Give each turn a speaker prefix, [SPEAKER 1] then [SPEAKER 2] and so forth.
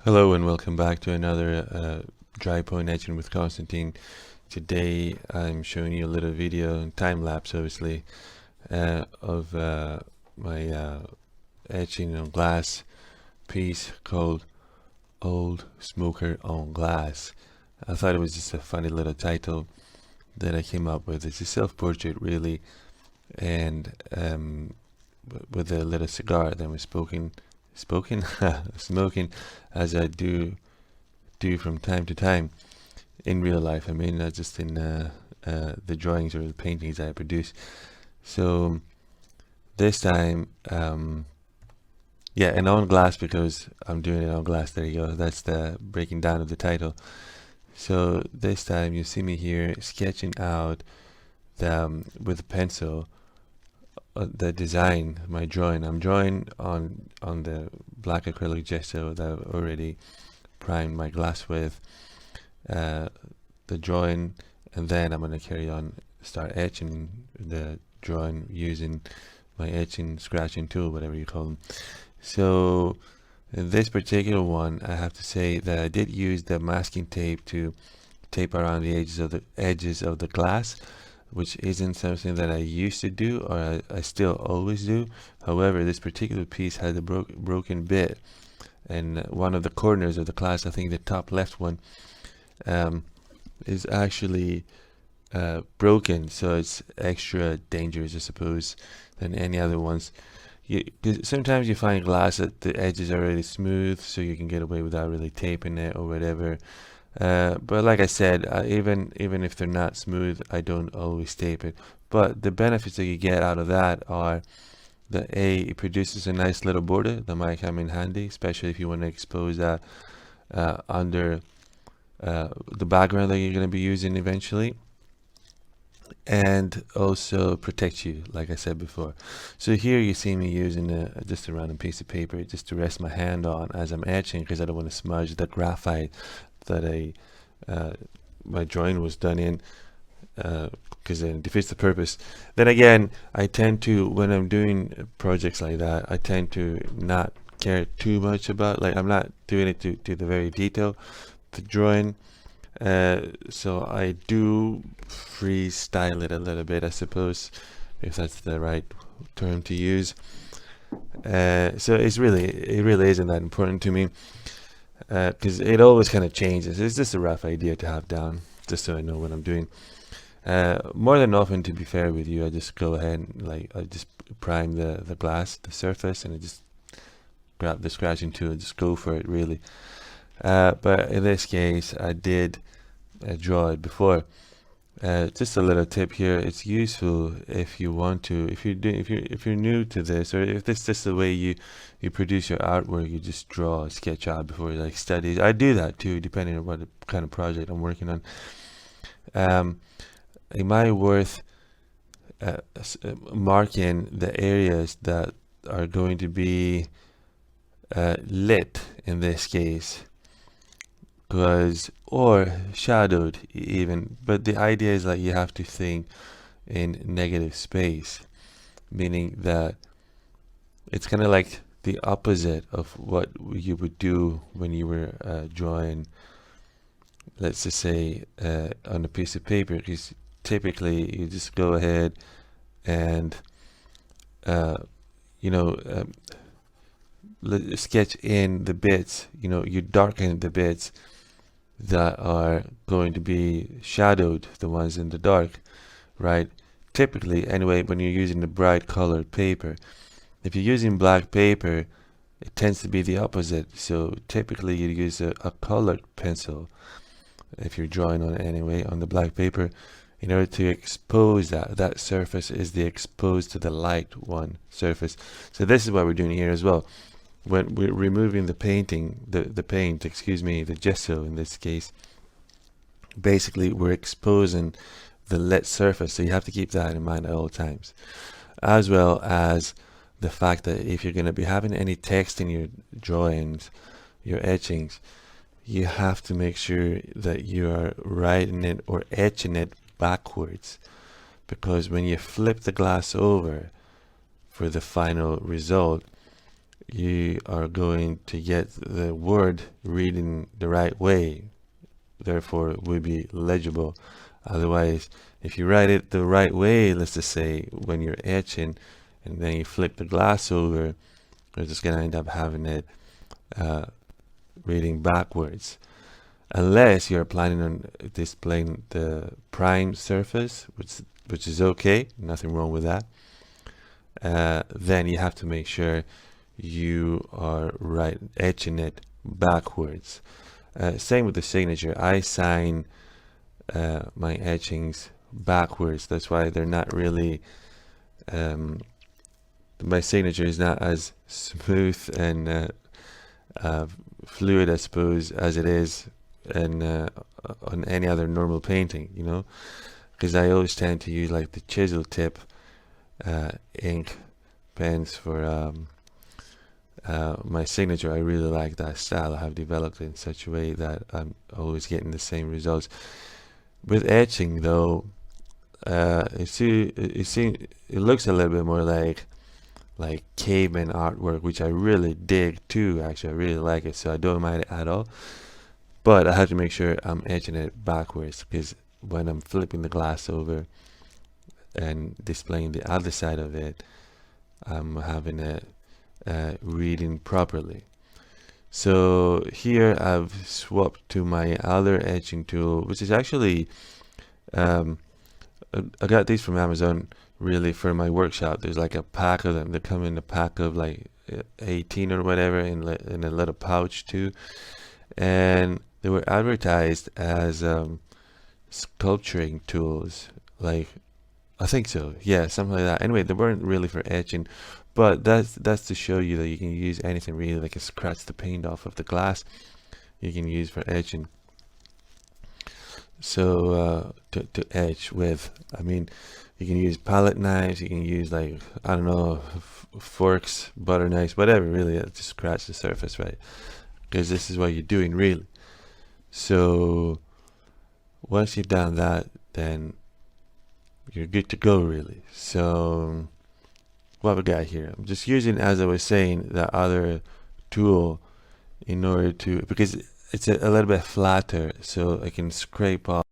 [SPEAKER 1] Hello and welcome back to another Dry Point Etching with Constantine. Today I'm showing you a little video, time lapse obviously, of my etching on glass piece called Old Smoker on Glass. I thought it was just a funny little title that I came up with. It's a self-portrait really, and with a little cigar that was smoking as I do from time to time in real life. I mean, not just in the drawings or the paintings I produce. So this time, yeah, and on glass, because I'm doing it on glass. There you go. That's the breaking down of the title. So this time you see me here sketching out with a pencil the design, my drawing. I'm drawing on the black acrylic gesso that I've already primed my glass with, the drawing, and then I'm going to carry on, start etching the drawing using my etching scratching tool, whatever you call them. So in this particular one, I have to say that I did use the masking tape to tape around the edges of the glass, which isn't something that I used to do, or I still always do. However, this particular piece had a broken bit, and one of the corners of the glass, I think the top left one, is actually broken, so it's extra dangerous, I suppose, than any other ones. Sometimes you find glass that the edges are really smooth, so you can get away without really taping it or whatever. But like I said, even if they're not smooth, I don't always tape it. But the benefits that you get out of that are that it produces a nice little border that might come in handy, especially if you want to expose that under the background that you're going to be using eventually, and also protect you, like I said before. So here you see me using just a random piece of paper just to rest my hand on as I'm etching, because I don't want to smudge the graphite that my drawing was done in, because then it defeats the purpose. Then again, I tend to, when I'm doing projects like that, I tend to not care too much about, like, I'm not doing it to the very detail, the drawing. So I do freestyle it a little bit, I suppose, if that's the right term to use. So it really isn't that important to me, because it always kind of changes. It's just a rough idea to have down, just so I know what I'm doing. More than often, to be fair with you, I just go ahead and I just prime the glass, the surface, and I just grab the scratching tool and just go for it, really. But in this case, I did draw it before. Just a little tip here: it's useful if you want to, if you're new to this, or if this is just the way you produce your artwork, you just draw a sketch out before you study. I do that too, depending on what kind of project I'm working on. It might worth marking the areas that are going to be lit in this case, or shadowed even, but the idea is you have to think in negative space, meaning that it's kind of like the opposite of what you would do when you were drawing, let's just say, on a piece of paper, because typically you just go ahead and sketch in the bits, you darken the bits that are going to be shadowed, the ones in the dark, right? Typically, anyway, when you're using the bright colored paper. If you're using black paper, it tends to be the opposite. So typically you use a colored pencil, if you're drawing on it anyway, on the black paper, in order to expose that surface is the exposed to the light one surface. So this is what we're doing here as well. When we're removing the paint, the gesso in this case, basically we're exposing the lit surface, so you have to keep that in mind at all times, as well as the fact that if you're going to be having any text in your drawings, your etchings, you have to make sure that you are writing it or etching it backwards, because when you flip the glass over for the final result, you are going to get the word reading the right way, therefore it will be legible. Otherwise, if you write it the right way, let's just say when you're etching and then you flip the glass over, you're just going to end up having it reading backwards, unless you're planning on displaying the prime surface, which is okay, nothing wrong with that. Then you have to make sure you are etching it backwards. Same with the signature. I sign my etchings backwards. That's why they're not really my signature is not as smooth and fluid, I suppose, as it is on any other normal painting, you know, because I always tend to use like the chisel tip ink pens for my signature. I really like that style. I have developed it in such a way that I'm always getting the same results. With etching though, it looks a little bit more like caveman artwork, which I really dig too. Actually, I really like it, so I don't mind it at all. But I have to make sure I'm etching it backwards, because when I'm flipping the glass over and displaying the other side of it, I'm having it reading properly. So here I've swapped to my other etching tool, which is actually I got these from Amazon really for my workshop. There's like a pack of them. They come in a pack of like 18 or whatever in a little pouch too, and they were advertised as sculpturing tools, like I think so, yeah, something like that. Anyway, they weren't really for etching, but that's to show you that you can use anything really, like a scratch the paint off of the glass you can use for etching. So to etch with, I mean, you can use palette knives, you can use like, I don't know, forks, butter knives, whatever really, to scratch the surface, right? Because this is what you're doing really. So once you've done that, then you're good to go really. So what we got here, I'm just using, as I was saying, that other tool in order to, because it's a little bit flatter, so I can scrape off